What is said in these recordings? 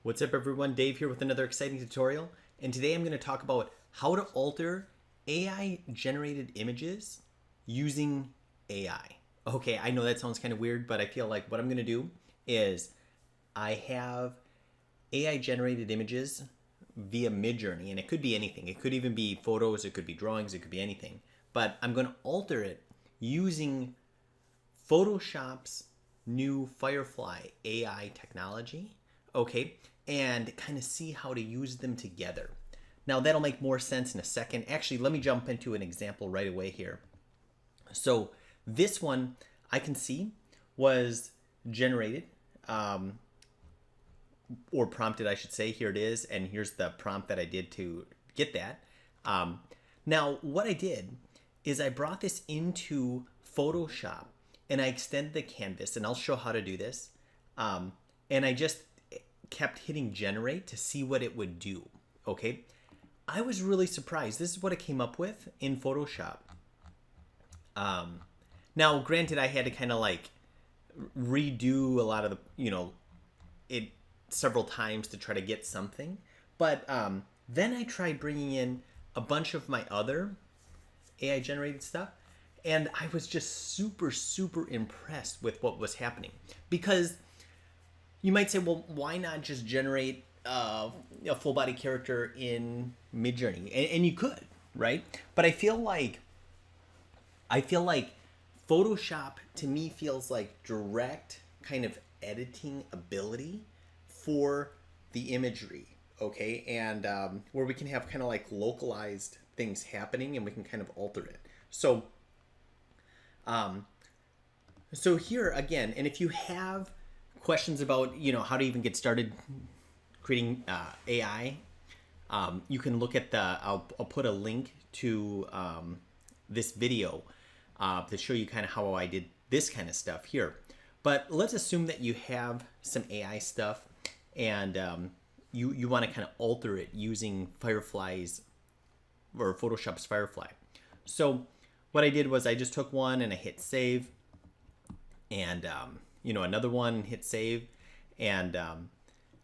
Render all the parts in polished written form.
What's up everyone, Dave here with another exciting tutorial, and today I'm going to talk about how to alter AI generated images using AI. Okay, I know that sounds kind of weird, but I feel like what I'm going to do is I have AI generated images via Midjourney, and it could be anything. It could even be photos, it could be drawings, it could be anything. But I'm going to alter it using Photoshop's new Firefly AI technology. Okay, and kind of see how to use them together. Now that'll make more sense in a second. Actually, let me jump into an example right away here. So this one I can see was generated or prompted, I should say. Here it is, and here's the prompt that I did to get that. Now what I did is I brought this into Photoshop and I extended the canvas, and I'll show how to do this. And I just kept hitting generate to see what it would do. Okay, I was really surprised. This is what it came up with in Photoshop. Now granted, I had to kind of like redo a lot of the it several times to try to get something, but then I tried bringing in a bunch of my other AI generated stuff, and I was just super impressed with what was happening. Because you might say, well, why not just generate a full body character in Midjourney? And you could, right? But I feel like Photoshop to me feels like direct kind of editing ability for the imagery, okay? And where we can have kind of like localized things happening and we can kind of alter it. So, so here again, and if you have questions about how to even get started creating AI, you can look at I'll put a link to this video to show you kind of how I did this kind of stuff here. But let's assume that you have some AI stuff and you want to kind of alter it using Firefly's or Photoshop's Firefly. So what I did was I just took one and I hit save, and another one, hit save, and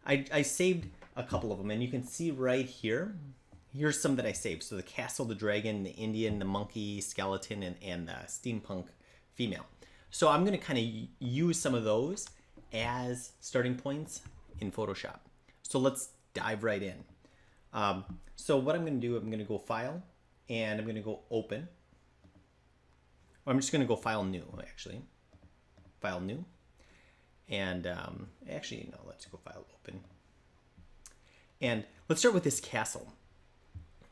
I saved a couple of them, and you can see right here, here's some that I saved. So the castle, the dragon, the Indian, the monkey, skeleton, and the steampunk female. So I'm going to kind of use some of those as starting points in Photoshop. So let's dive right in. So what I'm going to do, I'm going to go File, and I'm going to go Open. Or I'm just going to go File New, actually. File New. And actually, no, let's go File Open. And let's start with this castle.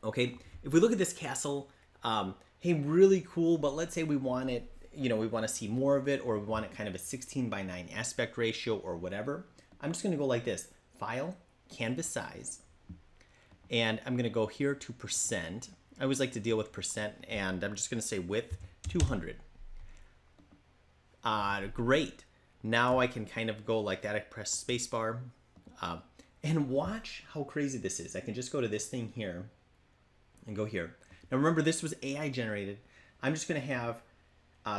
Okay, if we look at this castle, hey, really cool, but let's say we want it, we want to see more of it, or we want it kind of a 16:9 aspect ratio or whatever. I'm just going to go like this, File, Canvas Size, and I'm going to go here to %. I always like to deal with %, and I'm just going to say width 200. Great. Now I can kind of go like that. I press spacebar, and watch how crazy this is. I can just go to this thing here and go here. Now remember, this was AI generated. I'm just going to have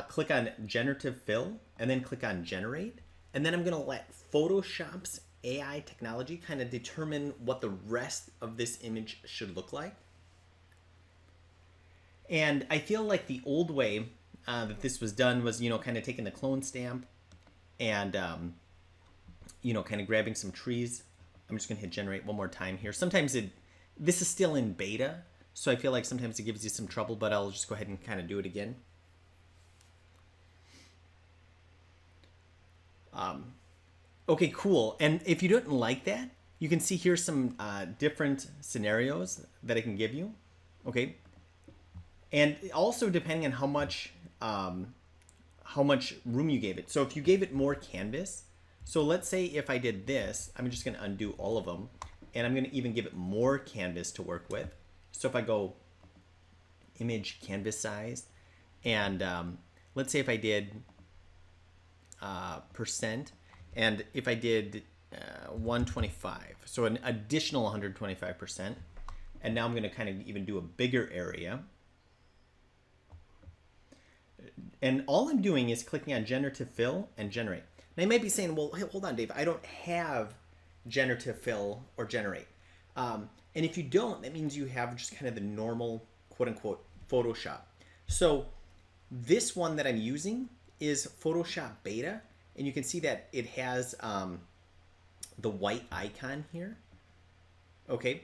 click on generative fill and then click on generate, and then I'm going to let Photoshop's AI technology kind of determine what the rest of this image should look like. And I feel like the old way that this was done was, kind of taking the clone stamp and, kind of grabbing some trees. I'm just going to hit generate one more time here. Sometimes this is still in beta, so I feel like sometimes it gives you some trouble, but I'll just go ahead and kind of do it again. Okay, cool. And if you don't like that, you can see here's some different scenarios that I can give you. Okay. And also depending on how much room you gave it. So if you gave it more canvas, so let's say if I did this, I'm just going to undo all of them, and I'm going to even give it more canvas to work with. So if I go image canvas size, and let's say if I did %, and if I did 125, so an additional 125%, and now I'm going to kind of even do a bigger area. And all I'm doing is clicking on generative fill and generate. Now you might be saying, well, hey, hold on, Dave, I don't have generative fill or generate. And if you don't, that means you have just kind of the normal quote unquote Photoshop. So this one that I'm using is Photoshop Beta, and you can see that it has the white icon here. Okay,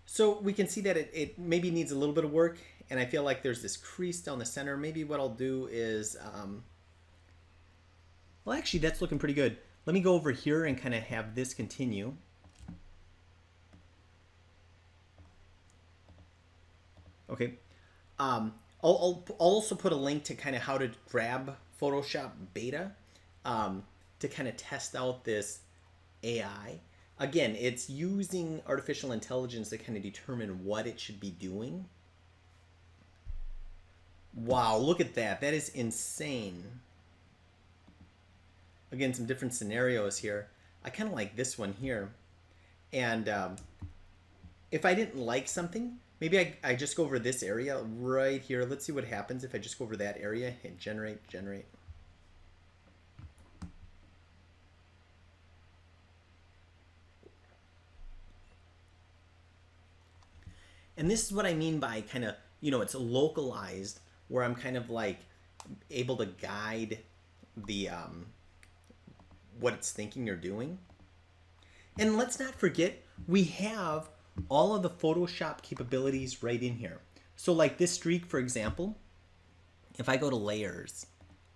so we can see that it maybe needs a little bit of work, and I feel like there's this crease down the center. Maybe what I'll do is, well, actually that's looking pretty good. Let me go over here and kind of have this continue. Okay. I'll also put a link to kind of how to grab Photoshop Beta to kind of test out this AI. Again, it's using artificial intelligence to kind of determine what it should be doing. Wow, look at that. That is insane. Again, some different scenarios here. I kind of like this one here. And if I didn't like something, maybe I just go over this area right here. Let's see what happens if I just go over that area, hit generate, generate. And this is what I mean by kind of, it's localized, where I'm kind of like able to guide the what it's thinking or doing. And let's not forget, we have all of the Photoshop capabilities right in here. So like this streak, for example, if I go to layers,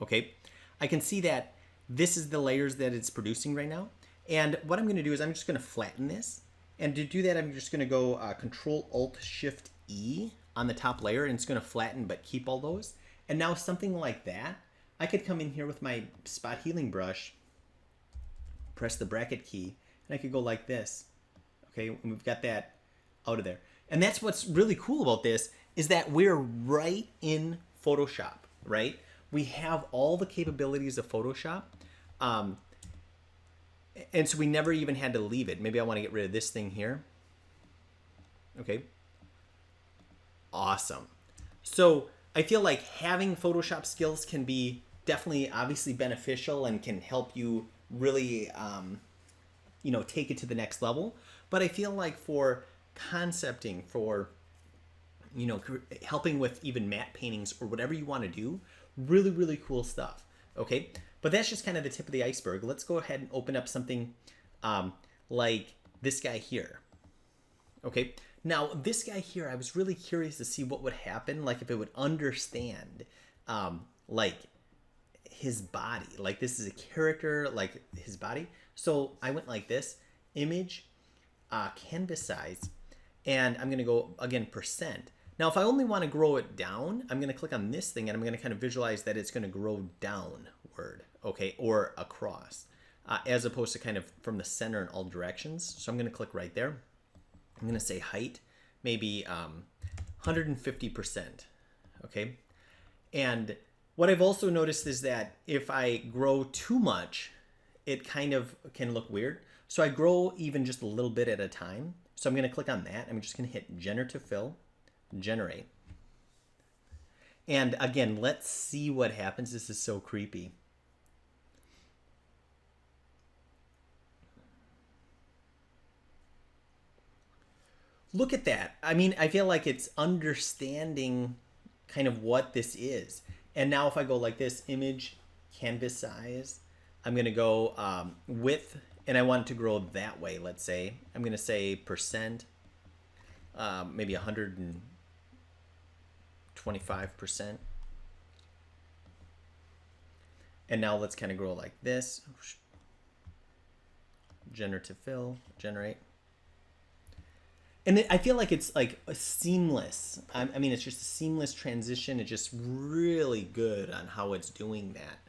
okay, I can see that this is the layers that it's producing right now. And what I'm going to do is I'm just going to flatten this. And to do that, I'm just going to go Control-Alt-Shift-E on the top layer, and it's going to flatten but keep all those. And now something like that, I could come in here with my spot healing brush, press the bracket key, and I could go like this. Okay, and we've got that out of there. And that's what's really cool about this, is that we're right in Photoshop, right? We have all the capabilities of Photoshop. And so we never even had to leave it. Maybe I want to get rid of this thing here. Okay. Awesome. So I feel like having Photoshop skills can be definitely obviously beneficial and can help you really, take it to the next level. But I feel like for concepting, for, helping with even matte paintings or whatever you want to do, really, really cool stuff. Okay. But that's just kind of the tip of the iceberg. Let's go ahead and open up something like this guy here. Okay. Now, this guy here, I was really curious to see what would happen, like if it would understand like his body. Like this is a character, like his body. So I went like this, image, canvas size, and I'm going to go, again, %. Now, if I only want to grow it down, I'm going to click on this thing, and I'm going to kind of visualize that it's going to grow downward, okay, or across, as opposed to kind of from the center in all directions. So I'm going to click right there. I'm going to say height, maybe 150%, okay? And what I've also noticed is that if I grow too much, it kind of can look weird. So I grow even just a little bit at a time. So I'm going to click on that. I'm just going to hit Generative Fill, Generate. And again, let's see what happens. This is so creepy. Look at that. I mean, I feel like it's understanding kind of what this is. And now if I go like this, image, canvas size, I'm going to go width, and I want it to grow that way, let's say. I'm going to say %, maybe 125%. And now let's kind of grow like this. Generative fill, generate. And I feel like it's like a seamless. I mean, it's just a seamless transition. It's just really good on how it's doing that.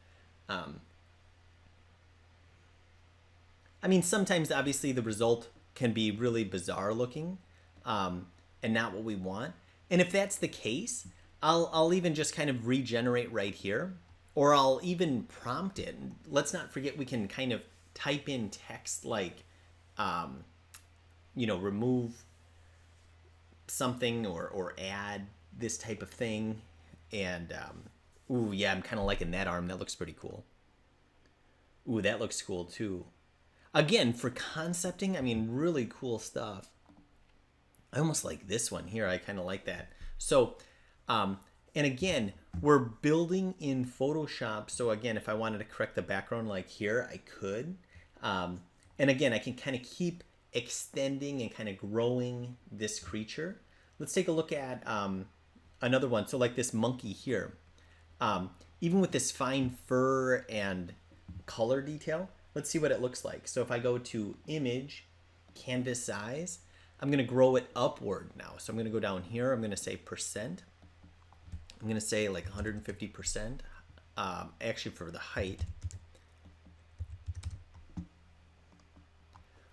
I mean, sometimes obviously the result can be really bizarre looking and not what we want. And if that's the case, I'll even just kind of regenerate right here, or I'll even prompt it. Let's not forget we can kind of type in text like, remove something or add this type of thing. And ooh, yeah, I'm kind of liking that arm. That looks pretty cool. Ooh, that looks cool too. again, for concepting, I mean, really cool stuff. I almost like this one here. I kind of like that. So, and again, we're building in Photoshop. So again, if I wanted to correct the background like here, I could. And again, I can kind of keep extending and kind of growing this creature. Let's take a look at another one. So like this monkey here, even with this fine fur and color detail, let's see what it looks like. So if I go to image, canvas size, I'm going to grow it upward now. So I'm going to go down here. I'm going to say percent. I'm going to say like 150%, actually for the height.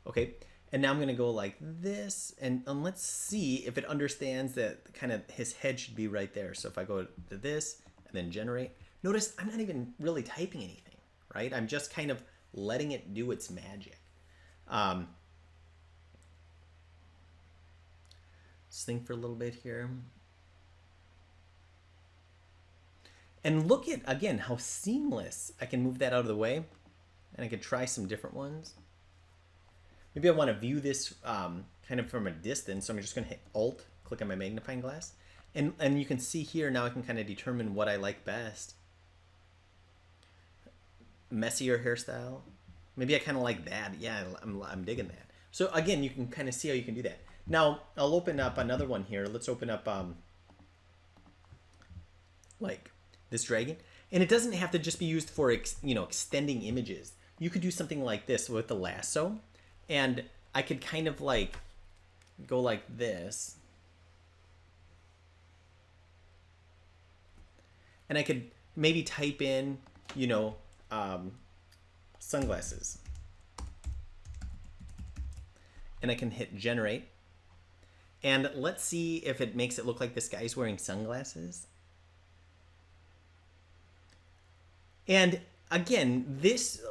Okay. And now I'm going to go like this, and let's see if it understands that kind of his head should be right there. So if I go to this and then generate, notice I'm not even really typing anything, right? I'm just kind of letting it do its magic. Let's think for a little bit here. And look at, again, how seamless. I can move that out of the way, and I can try some different ones. Maybe I want to view this kind of from a distance, so I'm just going to hit Alt, click on my magnifying glass. And you can see here, now I can kind of determine what I like best. Messier hairstyle. Maybe I kind of like that. Yeah, I'm digging that. So again, you can kind of see how you can do that. Now, I'll open up another one here. Let's open up like this dragon. And it doesn't have to just be used for extending images. You could do something like this with the lasso. And I could kind of like go like this. And I could maybe type in, sunglasses. And I can hit generate. And let's see if it makes it look like this guy's wearing sunglasses. And again, this,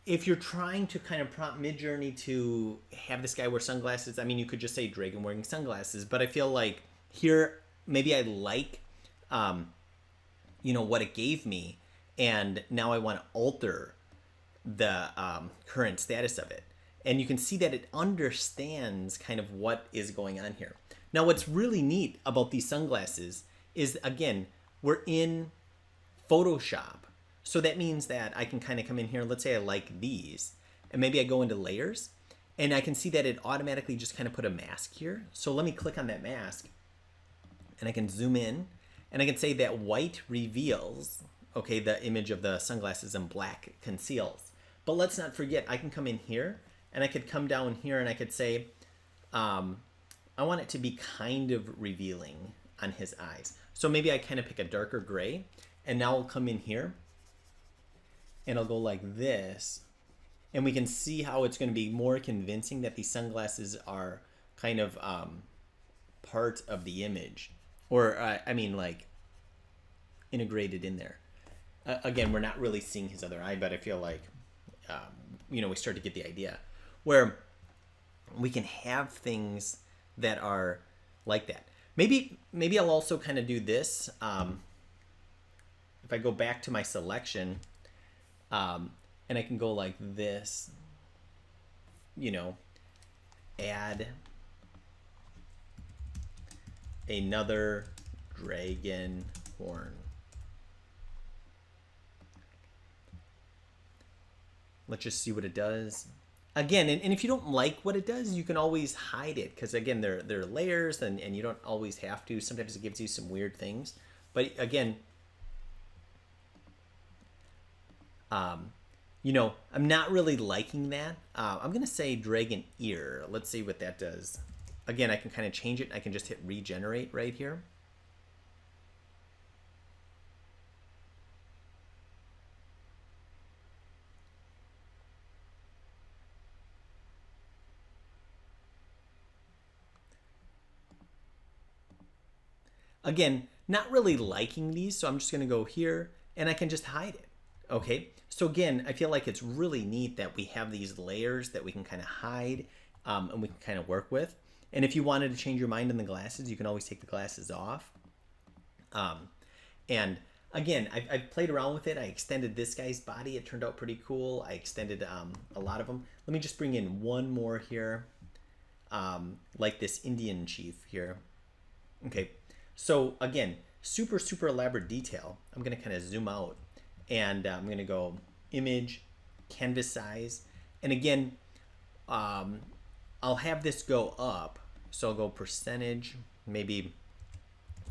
if you're trying to kind of prompt Midjourney to have this guy wear sunglasses, I mean, you could just say dragon wearing sunglasses. But I feel like here, maybe I like, what it gave me. And now I want to alter the current status of it. And you can see that it understands kind of what is going on here. Now, what's really neat about these sunglasses is, again, we're in Photoshop. So that means that I can kind of come in here. Let's say I like these. And maybe I go into layers. And I can see that it automatically just kind of put a mask here. So let me click on that mask. And I can zoom in. And I can say that white reveals, okay, the image of the sunglasses, and black conceals. But let's not forget, I can come in here. And I could come down here and I could say, I want it to be kind of revealing on his eyes. So maybe I kind of pick a darker gray. And now I'll come in here. And I'll go like this. And we can see how it's going to be more convincing that these sunglasses are kind of part of the image. Or, like, integrated in there. Again, we're not really seeing his other eye, but I feel like, we start to get the idea. Where we can have things that are like that. Maybe I'll also kind of do this. If I go back to my selection, and I can go like this, add another dragon horn. Let's just see what it does. Again, and if you don't like what it does, you can always hide it. Because again, there are layers, and you don't always have to. Sometimes it gives you some weird things. But again, I'm not really liking that. I'm going to say dragon ear. Let's see what that does. Again, I can kind of change it. I can just hit regenerate right here. Again, not really liking these, so I'm just going to go here, and I can just hide it. Okay, so again, I feel like it's really neat that we have these layers that we can kind of hide, and we can kind of work with. And if you wanted to change your mind on the glasses, you can always take the glasses off. And again, I've played around with it. I extended this guy's body. It turned out pretty cool. I extended a lot of them. Let me just bring in one more here, like this Indian chief here. Okay, so again, super, super elaborate detail. I'm going to kind of zoom out, and I'm going to go image, canvas size. And again, I'll have this go up. So I'll go percentage, maybe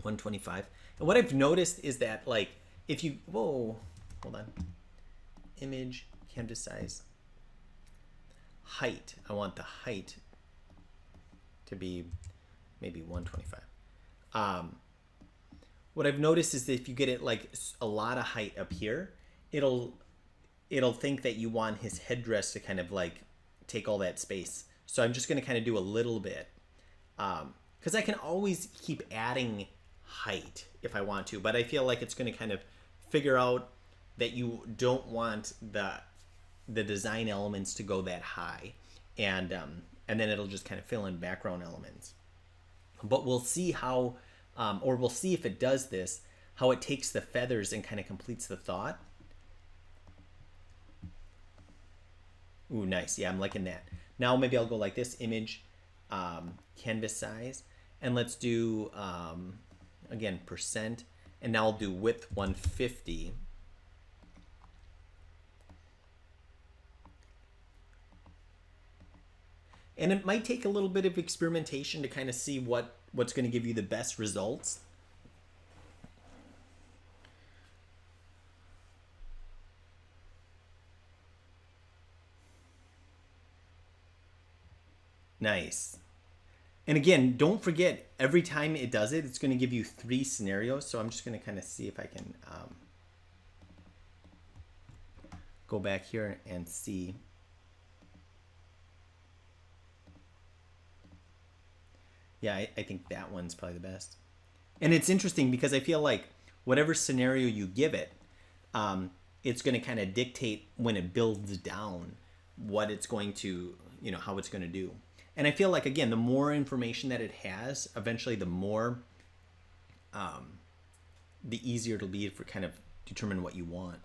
125. And what I've noticed is that, like, if you, whoa, hold on, image, canvas size, height. I want the height to be maybe 125. What I've noticed is that if you get it like a lot of height up here, it'll think that you want his headdress to kind of like take all that space. So I'm just going to kind of do a little bit, because I can always keep adding height if I want to, but I feel like it's going to kind of figure out that you don't want the design elements to go that high, and then it'll just kind of fill in background elements. But we'll see how, or we'll see if it does this, how it takes the feathers and kind of completes the thought. Ooh, nice. Yeah, I'm liking that. Now maybe I'll go like this, image, canvas size, and let's do, again, percent, and now I'll do width 150. And it might take a little bit of experimentation to kind of see what's going to give you the best results. Nice. And again, don't forget, every time it does it, it's going to give you 3 scenarios. So I'm just going to kind of see if I can go back here and see. Yeah, I think that one's probably the best. And it's interesting because I feel like whatever scenario you give it, it's going to kind of dictate when it builds down what it's going to, how it's going to do. And I feel like, again, the more information that it has, eventually the more, the easier it'll be for kind of determine what you want.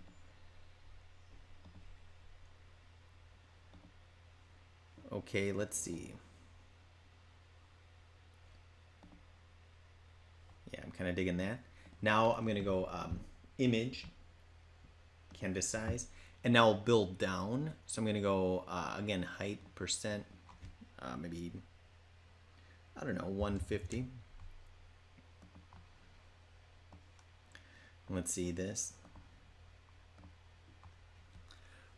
Okay, let's see. Yeah, I'm kind of digging that. Now I'm going to go image, canvas size, and now I'll build down. So I'm going to go, again, height, percent, maybe, I don't know, 150. Let's see this.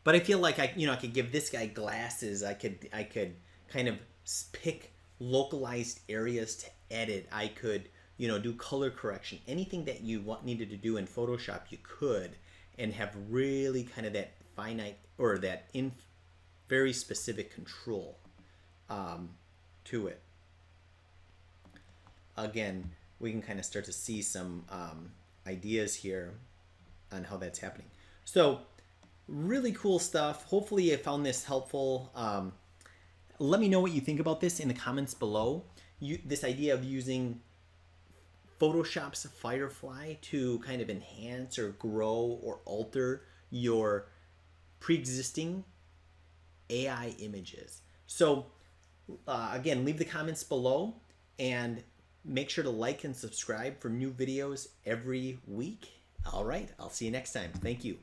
But I feel like I could give this guy glasses. I could kind of pick localized areas to edit. I could, do color correction. Anything that you needed to do in Photoshop, you could, and have really kind of that finite or that very specific control to it. Again, we can kind of start to see some ideas here on how that's happening. So really cool stuff. Hopefully you found this helpful. Let me know what you think about this in the comments below. This idea of using Photoshop's Firefly to kind of enhance or grow or alter your pre-existing AI images. So again, leave the comments below and make sure to like and subscribe for new videos every week. All right, I'll see you next time. Thank you.